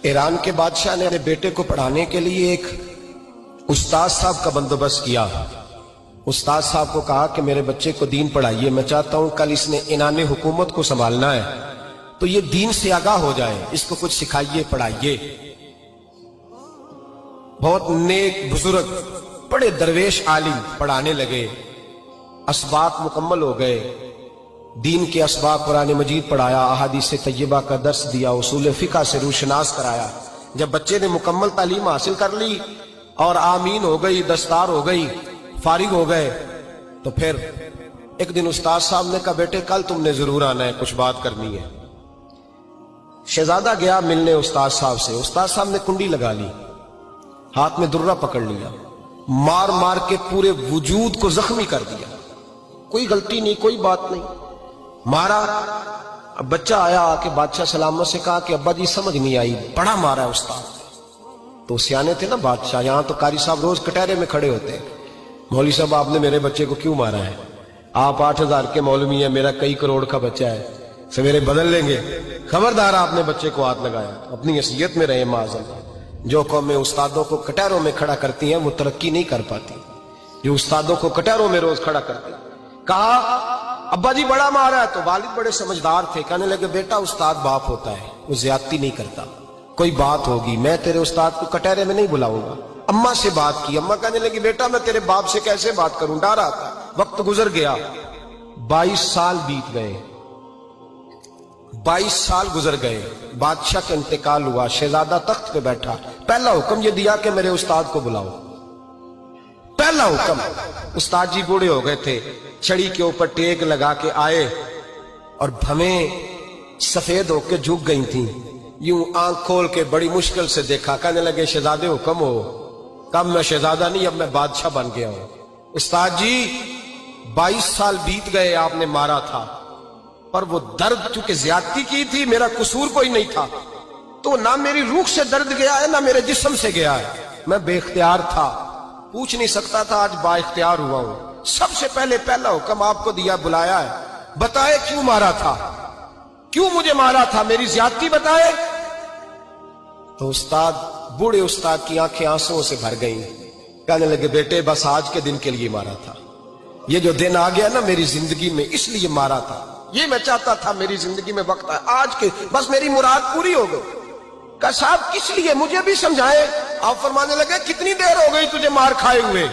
Iran के बादशाह ने अपने बेटे को पढ़ाने के लिए एक उस्ताद साहब का बंदोबस्त किया। उस्ताद साहब को कहा कि मेरे बच्चे को दीन पढ़ाइए, मैं चाहता हूं कल इसने इनाने हुकूमत को संभालना है तो ये दीन से आगाह हो जाए, इसको कुछ सिखाइए, पढ़ाइए। बहुत नेक बुजुर्ग बड़े दरवेश आलिम पढ़ाने लगे। असबाक मुकम्मल हो गए, दीन के असबाक कुरान मजीद पढ़ाया, अहादीस तय्यबा का दर्स दिया, उसूल फिक़ह से रूशनास कराया। जब बच्चे ने मुकम्मल तालीम हासिल कर ली और आमीन हो गई, दस्तार हो गई, फारिग हो गए, तो फिर एक दिन उस्ताद साहब ने कहा बेटे कल तुमने जरूर आना है, कुछ बात करनी है। शहजादा गया मिलने उस्ताद साहब से। उस्ताद साहब ने कुंडी लगा ली, हाथ में दुर्रा पकड़ लिया, मार मार के पूरे वजूद को जख्मी कर दिया। कोई गलती नहीं, कोई बात नहीं, मारा। अब बच्चा आया आके बादशाह सलामत से कहा कि अब्बा जी समझ नहीं आई, बड़ा मारा है उस्ताद। तो सियाने थे ना बादशाह, यहां तो कारी साहब रोज कटहरे में खड़े होते हैं, मौलवी साहब आपने मेरे बच्चे को क्यों मारा है? आप 8,000 के मौलवी हैं, मेरा कई करोड़ का बच्चा है, सवेरे बदल लेंगे। खबरदार आपने बच्चे को हाथ लगाया, अपनी हैसियत में रहे माज़अल्लाह। जो कौमें उस्तादों को कटहरों में खड़ा करती हैं वो तरक्की नहीं कर पाती। जो उस्तादों को कटहरों में रोज खड़ा करते, कहा अब्बा जी बड़ा मारा है। तो वालिद बड़े समझदार थे, कहने लगे बेटा उस्ताद बाप होता है, वो ज्यादती नहीं करता, कोई बात होगी, मैं तेरे उस्ताद को कटहरे में नहीं बुलाऊंगा। अम्मा से बात की, अम्मा कहने लगी बेटा मैं तेरे बाप से कैसे बात करूं, डर आता। वक्त गुजर गया, 22 साल बीत गए, 22 साल गुजर गए। बादशाह का इंतकाल हुआ, शहजादा तख्त पे बैठा। पहला हुक्म ये दिया कि मेरे उस्ताद को बुलाओ। पहला हुक्म। उस्ताद जी बूढ़े हो गए थे, छड़ी के ऊपर टेक लगा के आए और भवें सफेद होके झुक गई थी। यूं आंख खोल के बड़ी मुश्किल से देखा, कहने लगे शहजादे हुक्म हो। कब मैं शहजादा नहीं, अब मैं बादशाह बन गया हूं। उस्ताद जी 22 साल बीत गए, आपने मारा था, पर वो दर्द चूंकि ज्यादती की थी, मेरा कसूर कोई नहीं था, तो ना मेरी रूह से दर्द गया है ना मेरे जिस्म से गया है। मैं बेख्तियार था, पूछ नहीं सकता था, आज बाइख्तियार हुआ हूं। सबसे पहले पहला हुक्म आपको दिया, बुलाया है, बताए क्यों मारा था, क्यों मुझे मारा था, मेरी ज्यादती बताए। तो उस्ताद, बूढ़े उस्ताद की आंखें आंसुओं से भर गईं। कहने लगे बेटे बस आज के दिन के लिए मारा था, ये जो दिन आ गया ना मेरी जिंदगी में, इसलिए मारा था। ये मैं चाहता था मेरी जिंदगी में वक्त है आज के, बस मेरी मुराद पूरी हो गई। कहा साहब किस लिए, मुझे भी समझाए। आप फरमाने लगे कितनी देर हो गई तुझे मार खाए हुए,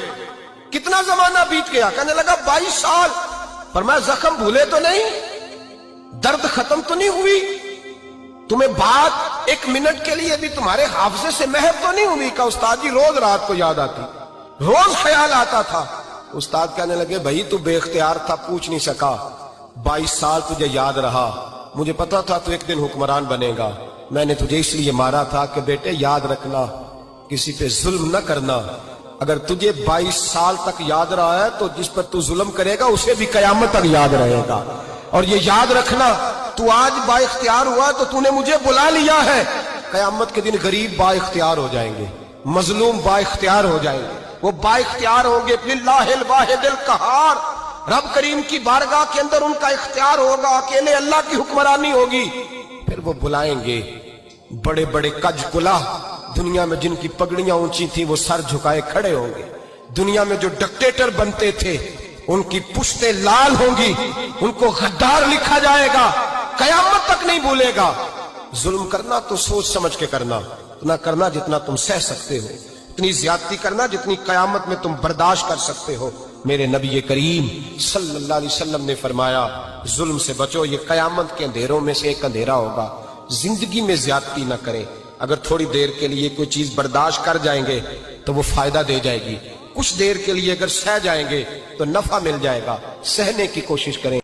कितना जमाना बीत गया। कहने लगा 22 साल। पर मैं जख्म भूले तो नहीं, दर्द खत्म तो नहीं हुई, तुम्हें बात एक मिनट के लिए भी तुम्हारे हाफजे से महव तो नहीं हुई। का उस्ताद जी रोज रात को याद आती, रोज ख्याल आता था। उस्ताद कहने लगे भाई तू बेख्तियार था, पूछ नहीं सका, 22 साल तुझे याद रहा, मुझे पता था तू एक दिन हुक्मरान बनेगा, मैंने तुझे इसलिए मारा था कि बेटे याद रखना, किसी पे जुल्म न करना। अगर तुझे 22 साल तक याद रहा है तो जिस पर तू जुल्म करेगा उसे भी कयामत तक याद रहेगा। और ये याद रखना, तू आज बाइख्तियार हुआ तो तूने मुझे बुला लिया है, कयामत के दिन गरीब बाइख्तियार हो जाएंगे, मजलूम बाइख्तियार हो जाएंगे। वो बाइख्तियार होंगे लिल्लाहिल वाहिदिल कहार, रब करीम की बारगाह के अंदर उनका इख्तियार होगा, अकेले अल्लाह की हुक्मरानी होगी। फिर वो बुलाएंगे बड़े बड़े कज कुला, दुनिया में जिनकी पगड़ियां ऊंची थी वो सर झुकाए खड़े होंगे। दुनिया में जो डिक्टेटर बनते थे उनकी पुश्तें लाल होंगी, उनको गद्दार लिखा जाएगा, कयामत तक नहीं भूलेगा। जुल्म करना तो सोच समझ के करना, इतना करना जितना तुम सह सकते हो, इतनी ज्यादती करना जितनी कयामत में तुम बर्दाश्त कर सकते हो। मेरे नबी करीम सल्लल्लाहु अलैहि वसल्लम ने फरमाया जुल्म से बचो, ये कयामत के अंधेरों में से एक अंधेरा होगा। जिंदगी में ज्यादती न करें, अगर थोड़ी देर के लिए कोई चीज बर्दाश्त कर जाएंगे तो वो फायदा दे जाएगी, कुछ देर के लिए अगर सह जाएंगे तो नफा मिल जाएगा। सहने की कोशिश करें।